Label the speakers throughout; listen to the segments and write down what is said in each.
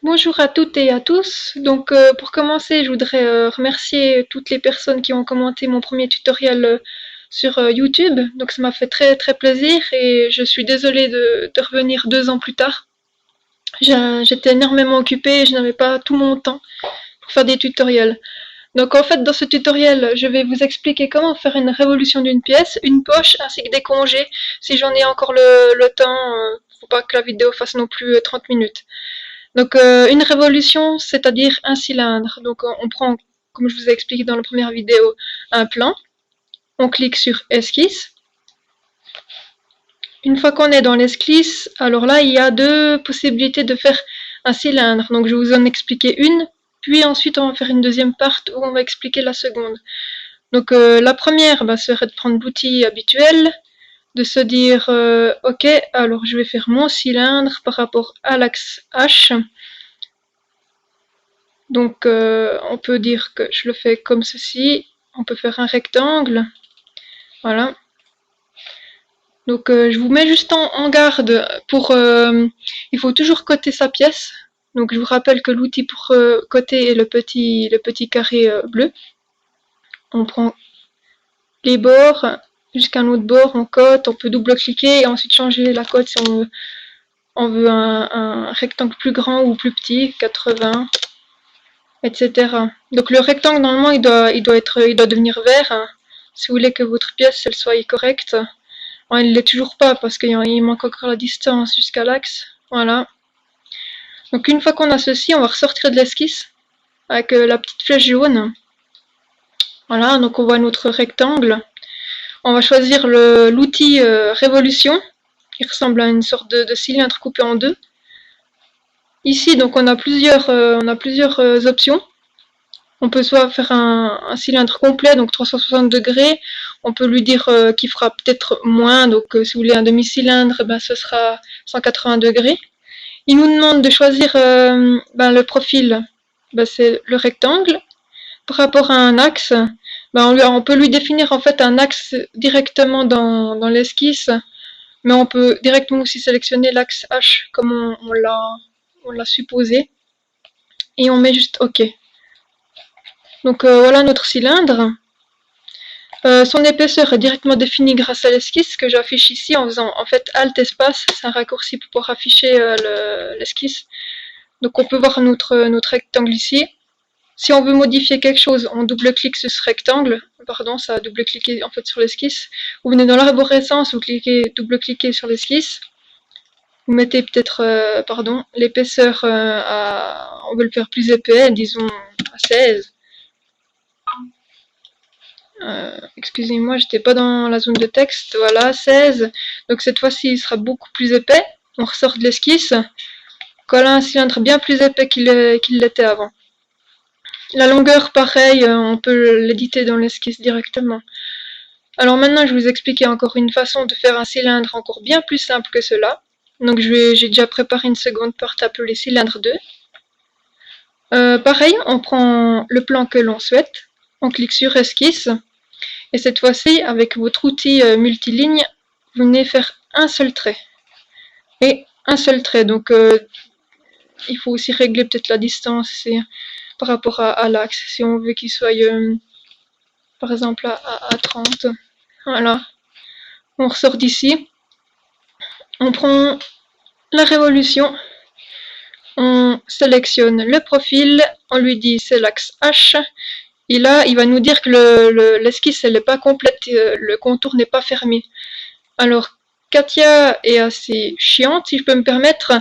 Speaker 1: Bonjour à toutes et à tous. Donc pour commencer, je voudrais remercier toutes les personnes qui ont commenté mon premier tutoriel sur YouTube. Donc ça m'a fait très très plaisir et je suis désolée de revenir 2 ans plus tard. J'étais énormément occupée et je n'avais pas tout mon temps pour faire des tutoriels. Donc en fait dans ce tutoriel, je vais vous expliquer comment faire une révolution d'une pièce, une poche ainsi que des congés si j'en ai encore le temps. Faut pas que la vidéo fasse non plus 30 minutes. Donc une révolution, c'est-à-dire un cylindre. Donc on prend, comme je vous ai expliqué dans la première vidéo, un plan, on clique sur esquisse. Une fois qu'on est dans l'esquisse, alors là il y a 2 possibilités de faire un cylindre. Donc je vais vous en expliquer une, puis ensuite on va faire une deuxième partie où on va expliquer la seconde. Donc la première serait de prendre l'outil habituel, de se dire ok, alors je vais faire mon cylindre par rapport à l'axe H. Donc on peut dire que je le fais comme ceci, on peut faire un rectangle, voilà. Donc je vous mets juste en garde pour... il faut toujours coter sa pièce. Donc je vous rappelle que l'outil pour coter est le petit carré bleu. On prend les bords jusqu'à un autre bord, on cote, on peut double-cliquer et ensuite changer la cote si on veut un rectangle plus grand ou plus petit, 80, etc. Donc le rectangle normalement il doit devenir vert hein, si vous voulez que votre pièce elle soit correcte. Bon, il ne l'est toujours pas parce qu'il manque encore la distance jusqu'à l'axe. Voilà. Donc une fois qu'on a ceci, on va ressortir de l'esquisse avec la petite flèche jaune. Voilà, donc on voit notre rectangle. On va choisir l'outil révolution qui ressemble à une sorte de cylindre coupé en deux. Ici donc on a plusieurs options. On peut soit faire un cylindre complet, donc 360 degrés. On peut lui dire qu'il fera peut-être moins, donc si vous voulez un demi-cylindre, ce sera 180 degrés. Il nous demande de choisir le profil, c'est le rectangle. Par rapport à un axe, on peut lui définir en fait un axe directement dans l'esquisse, mais on peut directement aussi sélectionner l'axe H comme on l'a supposé. Et on met juste OK. Donc voilà notre cylindre. Son épaisseur est directement définie grâce à l'esquisse que j'affiche ici en faisant en fait Alt espace, c'est un raccourci pour pouvoir afficher l'esquisse. Donc on peut voir notre rectangle ici. Si on veut modifier quelque chose, on double-clique sur ce rectangle. Pardon, ça a double-cliqué en fait sur l'esquisse. Vous venez dans l'arborescence, vous double-cliquez sur l'esquisse. Vous mettez peut-être, l'épaisseur on veut le faire plus épais, disons à 16. Excusez-moi, j'étais pas dans la zone de texte, voilà, 16. Donc cette fois-ci, il sera beaucoup plus épais. On ressort de l'esquisse. Colle un cylindre bien plus épais qu'il l'était avant. La longueur, pareil, on peut l'éditer dans l'esquisse directement. Alors maintenant, je vais vous expliquer encore une façon de faire un cylindre encore bien plus simple que cela. Donc j'ai déjà préparé une seconde partie appelée cylindre 2. Pareil, on prend le plan que l'on souhaite, on clique sur esquisse. Et cette fois-ci, avec votre outil multiligne, vous venez faire un seul trait. Et un seul trait. Donc, il faut aussi régler peut-être la distance par rapport à l'axe. Si on veut qu'il soit, par exemple, à 30. Voilà. On ressort d'ici. On prend la révolution. On sélectionne le profil. On lui dit c'est l'axe H. Et là, il va nous dire que l'esquisse, elle n'est pas complète, le contour n'est pas fermé. Alors, Katia est assez chiante, si je peux me permettre,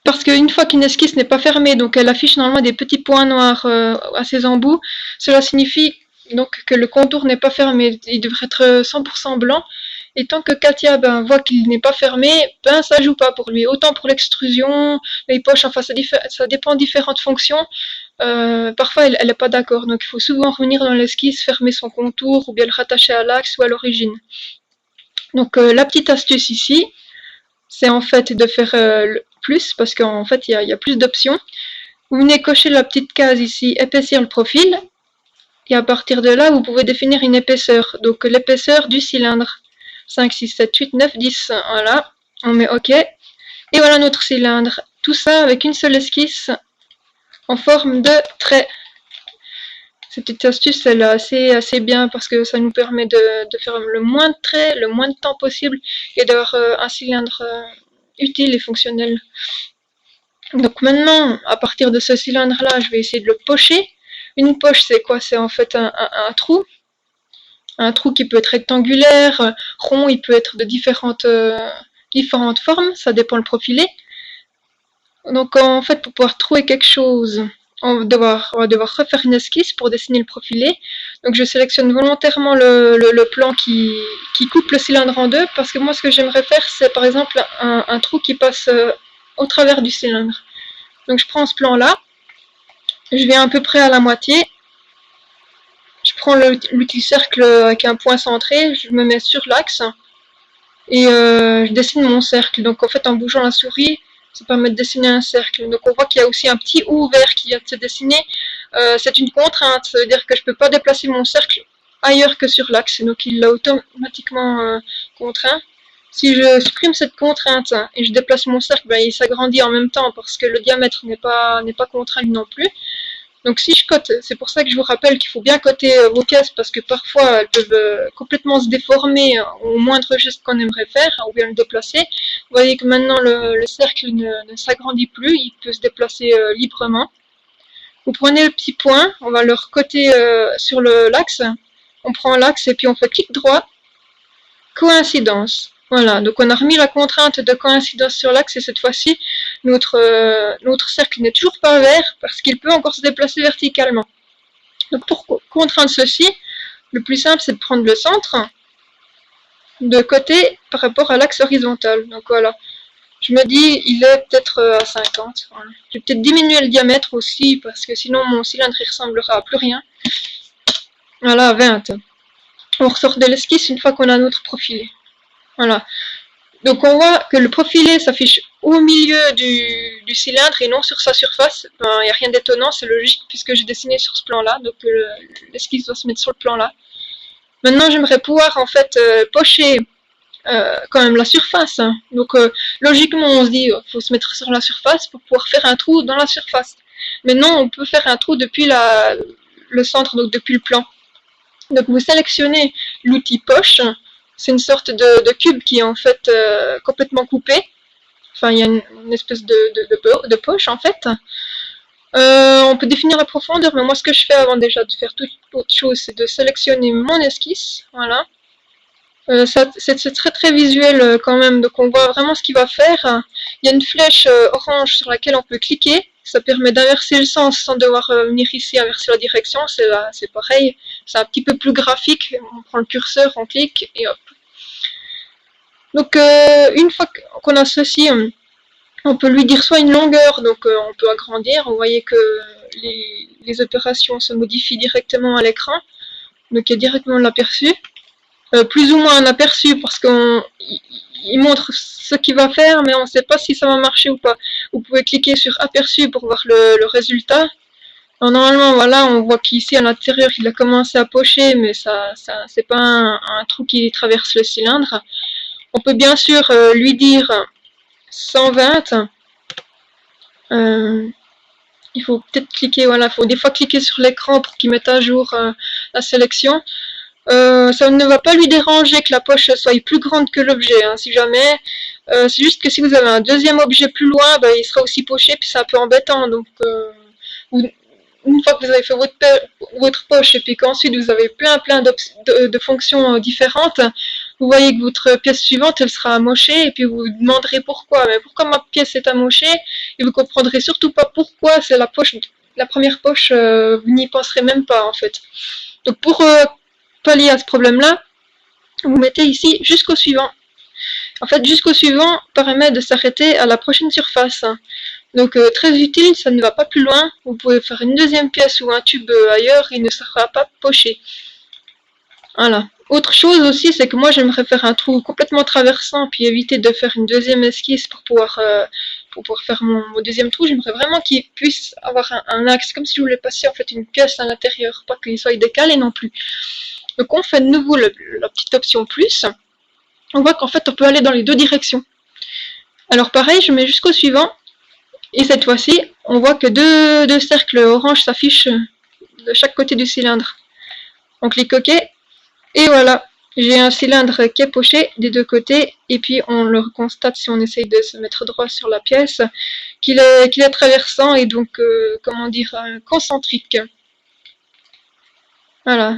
Speaker 1: parce qu'une fois qu'une esquisse n'est pas fermée, donc elle affiche normalement des petits points noirs à ses embouts, cela signifie donc que le contour n'est pas fermé, il devrait être 100% blanc. Et tant que Katia voit qu'il n'est pas fermé, ça joue pas pour lui. Autant pour l'extrusion, les poches, enfin ça dépend de différentes fonctions. Parfois elle n'est pas d'accord, donc il faut souvent revenir dans l'esquisse, fermer son contour ou bien le rattacher à l'axe ou à l'origine. Donc la petite astuce ici, c'est en fait de faire plus, parce qu'en fait il y a plus d'options. Vous venez cocher la petite case ici, épaissir le profil, et à partir de là vous pouvez définir une épaisseur, donc l'épaisseur du cylindre. 5, 6, 7, 8, 9, 10, voilà, on met OK, et voilà notre cylindre, tout ça avec une seule esquisse en forme de trait. Cette petite astuce, elle est assez bien parce que ça nous permet de faire le moins de traits, le moins de temps possible et d'avoir un cylindre utile et fonctionnel. Donc maintenant, à partir de ce cylindre-là, je vais essayer de le pocher. Une poche, c'est quoi? C'est en fait un trou. Un trou qui peut être rectangulaire, rond, il peut être de différentes formes, ça dépend le profilé. Donc en fait, pour pouvoir trouver quelque chose, on va devoir refaire une esquisse pour dessiner le profilé. Donc je sélectionne volontairement le plan qui coupe le cylindre en deux, parce que moi ce que j'aimerais faire, c'est par exemple un trou qui passe au travers du cylindre. Donc je prends ce plan-là, je viens à peu près à la moitié, je prends l'outil cercle avec un point centré, je me mets sur l'axe, et je dessine mon cercle. Donc en fait, en bougeant la souris, ça permet de dessiner un cercle. Donc on voit qu'il y a aussi un petit O vert qui vient de se dessiner. C'est une contrainte, ça veut dire que je ne peux pas déplacer mon cercle ailleurs que sur l'axe, donc il l'a automatiquement contraint. Si je supprime cette contrainte et je déplace mon cercle, ben, il s'agrandit en même temps parce que le diamètre n'est pas contraint non plus. Donc si je cote, c'est pour ça que je vous rappelle qu'il faut bien coter vos pièces parce que parfois elles peuvent complètement se déformer au moindre geste qu'on aimerait faire ou bien le déplacer. Vous voyez que maintenant le cercle ne s'agrandit plus, il peut se déplacer librement. Vous prenez le petit point, on va le recoter sur l'axe. On prend l'axe et puis on fait clic droit, coïncidence. Voilà, donc on a remis la contrainte de coïncidence sur l'axe et cette fois-ci, notre cercle n'est toujours pas vert parce qu'il peut encore se déplacer verticalement. Donc pour contraindre ceci, le plus simple c'est de prendre le centre de côté par rapport à l'axe horizontal. Donc voilà, je me dis il est peut-être à 50. Voilà. Je vais peut-être diminuer le diamètre aussi parce que sinon mon cylindre il ressemblera à plus rien. Voilà, 20. On ressort de l'esquisse une fois qu'on a notre profilé. Voilà. Donc on voit que le profilé s'affiche au milieu du cylindre et non sur sa surface. Il n'y a rien d'étonnant, c'est logique puisque j'ai dessiné sur ce plan-là, donc l'esquisse doit se mettre sur le plan-là. Maintenant j'aimerais pouvoir en fait pocher quand même la surface. Donc logiquement on se dit il faut se mettre sur la surface pour pouvoir faire un trou dans la surface. Mais non, on peut faire un trou depuis le centre, donc depuis le plan. Donc vous sélectionnez l'outil poche. C'est une sorte de cube qui est en fait complètement coupé. Enfin, il y a une espèce de poche en fait. On peut définir la profondeur, mais moi ce que je fais avant déjà de faire toute autre chose, c'est de sélectionner mon esquisse. Voilà. C'est très très visuel quand même, donc on voit vraiment ce qu'il va faire. Il y a une flèche orange sur laquelle on peut cliquer. Ça permet d'inverser le sens sans devoir venir ici inverser la direction. C'est pareil. C'est un petit peu plus graphique. On prend le curseur, on clique et hop. Donc une fois qu'on a ceci, on peut lui dire soit une longueur, donc on peut agrandir. Vous voyez que les opérations se modifient directement à l'écran. Donc il y a directement l'aperçu. Plus ou moins un aperçu parce qu'il montre ce qu'il va faire, mais on ne sait pas si ça va marcher ou pas. Vous pouvez cliquer sur aperçu pour voir le résultat. Alors, normalement, voilà, on voit qu'ici à l'intérieur, il a commencé à pocher, mais ça c'est pas un trou qui traverse le cylindre. On peut bien sûr lui dire 120. Il faut peut-être cliquer, voilà, il faut des fois cliquer sur l'écran pour qu'il mette à jour la sélection. Ça ne va pas lui déranger que la poche soit plus grande que l'objet, hein, si jamais. C'est juste que si vous avez un deuxième objet plus loin, ben, il sera aussi poché, puis c'est un peu embêtant. Donc, une fois que vous avez fait votre poche et puis qu'ensuite vous avez plein de fonctions différentes, vous voyez que votre pièce suivante elle sera amochée et puis vous vous demanderez pourquoi. Mais pourquoi ma pièce est amochée? Et vous comprendrez surtout pas pourquoi c'est la première poche, vous n'y penserez même pas en fait. Donc pour pallier à ce problème-là, vous mettez ici jusqu'au suivant. En fait, jusqu'au suivant permet de s'arrêter à la prochaine surface. Donc très utile, ça ne va pas plus loin. Vous pouvez faire une deuxième pièce ou un tube ailleurs, il ne sera pas poché. Voilà. Autre chose aussi, c'est que moi j'aimerais faire un trou complètement traversant, puis éviter de faire une deuxième esquisse pour pouvoir faire mon deuxième trou. J'aimerais vraiment qu'il puisse avoir un axe, comme si je voulais passer en fait une pièce à l'intérieur, pas qu'il soit décalé non plus. Donc on fait de nouveau la petite option plus. On voit qu'en fait on peut aller dans les deux directions. Alors pareil, je mets jusqu'au suivant. Et cette fois-ci, on voit que deux cercles orange s'affichent de chaque côté du cylindre. On clique OK, et voilà, j'ai un cylindre qui est poché des deux côtés, et puis on le constate si on essaye de se mettre droit sur la pièce, qu'il est traversant et donc, comment dire, concentrique. Voilà.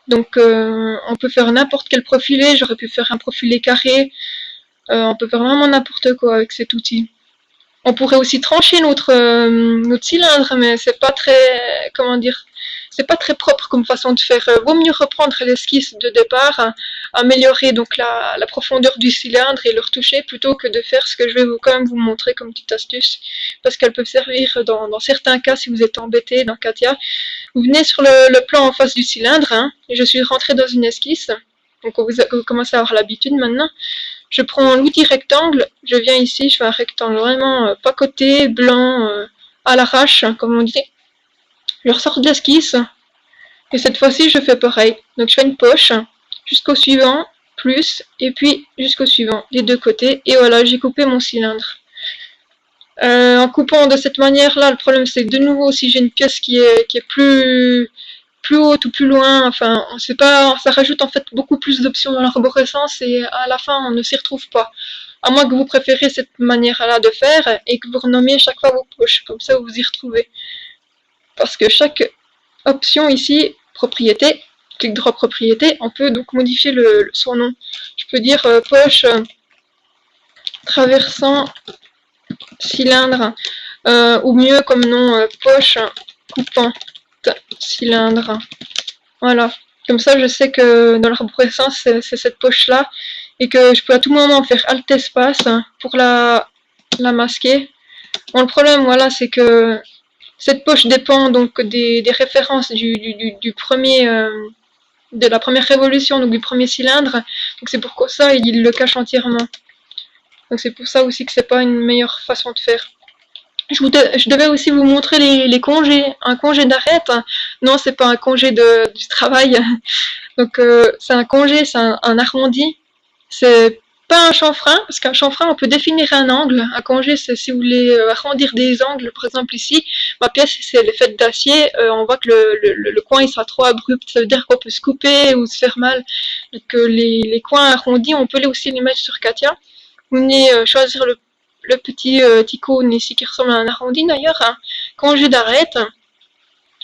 Speaker 1: Donc on peut faire n'importe quel profilé, j'aurais pu faire un profilé carré, on peut faire vraiment n'importe quoi avec cet outil. On pourrait aussi trancher notre cylindre, mais c'est pas très, comment dire, c'est pas très propre comme façon de faire. Vaut mieux reprendre l'esquisse de départ, améliorer donc la profondeur du cylindre et le retoucher plutôt que de faire ce que je vais quand même vous montrer comme petite astuce, parce qu'elle peut servir dans certains cas si vous êtes embêté dans Katia. Vous venez sur le plan en face du cylindre, et je suis rentrée dans une esquisse, donc vous commencez à avoir l'habitude maintenant. Je prends l'outil rectangle, je viens ici, je fais un rectangle vraiment pacoté, blanc, à l'arrache, comme on dit. Je ressors de l'esquisse, et cette fois-ci je fais pareil. Donc je fais une poche, jusqu'au suivant, plus, et puis jusqu'au suivant, les deux côtés, et voilà, j'ai coupé mon cylindre. En coupant de cette manière-là, le problème c'est que de nouveau, si j'ai une pièce qui est plus haute ou plus loin, enfin, on sait pas, ça rajoute en fait beaucoup plus d'options dans l'arborescence et à la fin on ne s'y retrouve pas. À moins que vous préférez cette manière-là de faire et que vous renommiez chaque fois vos poches, comme ça vous vous y retrouvez. Parce que chaque option ici, propriété, clic droit propriété, on peut donc modifier son nom. Je peux dire poche traversant cylindre, ou mieux comme nom poche coupant cylindre. Voilà. Comme ça, je sais que dans l'arborescence, c'est cette poche-là, et que je peux à tout moment faire Alt espace pour la masquer. Bon, le problème, voilà, c'est que cette poche dépend donc des références du premier, de la première révolution, donc du premier cylindre. Donc c'est pourquoi ça, il le cache entièrement. Donc c'est pour ça aussi que c'est pas une meilleure façon de faire. Je devais aussi vous montrer les congés. Un congé d'arrêt, non, c'est pas un congé du travail. Donc c'est un congé, c'est un arrondi. C'est pas un chanfrein, parce qu'un chanfrein, on peut définir un angle. Un congé, c'est si vous voulez arrondir des angles. Par exemple ici, ma pièce, c'est elle est faite d'acier. On voit que le coin, il sera trop abrupt. Ça veut dire qu'on peut se couper ou se faire mal. Donc les coins arrondis, on peut aussi les mettre sur Katia. Vous venez choisir le petit icône ici qui ressemble à un arrondi d'ailleurs, congé d'arrêt.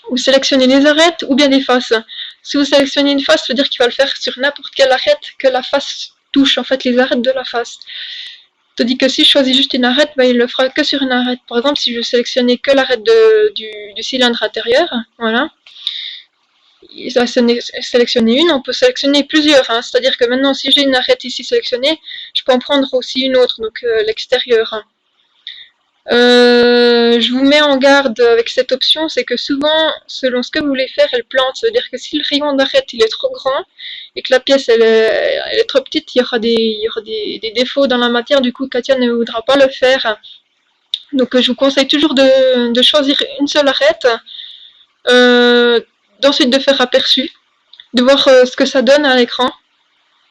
Speaker 1: Vous sélectionnez les arêtes ou bien les faces. Si vous sélectionnez une face, ça veut dire qu'il va le faire sur n'importe quelle arête que la face touche, en fait les arêtes de la face. Tandis que si je choisis juste une arête, il le fera que sur une arête. Par exemple, si je sélectionnais que l'arête du cylindre intérieur, voilà, il va sélectionner une, on peut sélectionner plusieurs, c'est-à-dire que maintenant si j'ai une arête ici sélectionnée, je peux en prendre aussi une autre, donc l'extérieur. Je vous mets en garde avec cette option, c'est que souvent, selon ce que vous voulez faire, elle plante. Ça veut dire que si le rayon d'arête il est trop grand et que la pièce elle est trop petite, il y aura des défauts dans la matière, du coup Katia ne voudra pas le faire. Donc je vous conseille toujours de choisir une seule arête, d'ensuite de faire aperçu, de voir ce que ça donne à l'écran,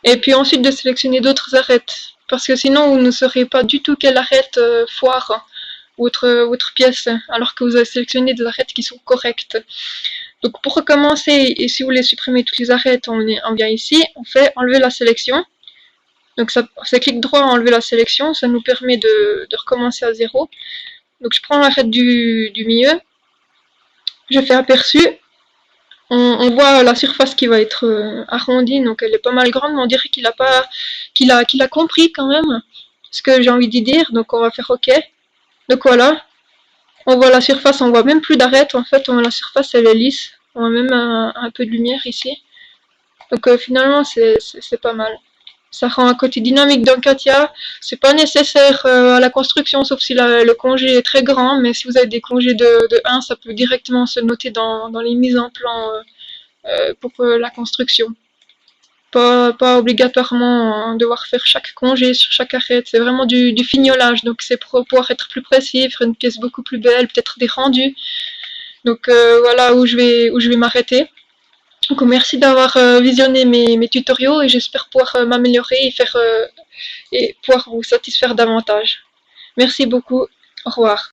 Speaker 1: et puis ensuite de sélectionner d'autres arêtes. Parce que sinon vous ne saurez pas du tout quelle arête foire votre pièce, alors que vous avez sélectionné des arêtes qui sont correctes. Donc pour recommencer, et si vous voulez supprimer toutes les arêtes, on vient ici, on fait enlever la sélection. Donc c'est clic droit enlever la sélection, ça nous permet de recommencer à zéro. Donc je prends l'arête du milieu, je fais aperçu, on voit la surface qui va être arrondie, donc elle est pas mal grande, mais on dirait qu'il a compris quand même ce que j'ai envie d'y dire, donc on va faire OK. Donc voilà, on voit la surface, on voit même plus d'arête, en fait, la surface elle est lisse, on voit même un peu de lumière ici. Donc finalement c'est pas mal. Ça rend un côté dynamique dans Katia, c'est pas nécessaire à la construction, sauf si le congé est très grand, mais si vous avez des congés de 1, ça peut directement se noter dans les mises en plan pour la construction. Pas obligatoirement devoir faire chaque congé sur chaque arête, c'est vraiment du fignolage, donc c'est pour pouvoir être plus précis, faire une pièce beaucoup plus belle, peut-être des rendus. Donc voilà où je vais m'arrêter. Donc merci d'avoir visionné mes tutoriaux et j'espère pouvoir m'améliorer et pouvoir vous satisfaire davantage. Merci beaucoup, au revoir.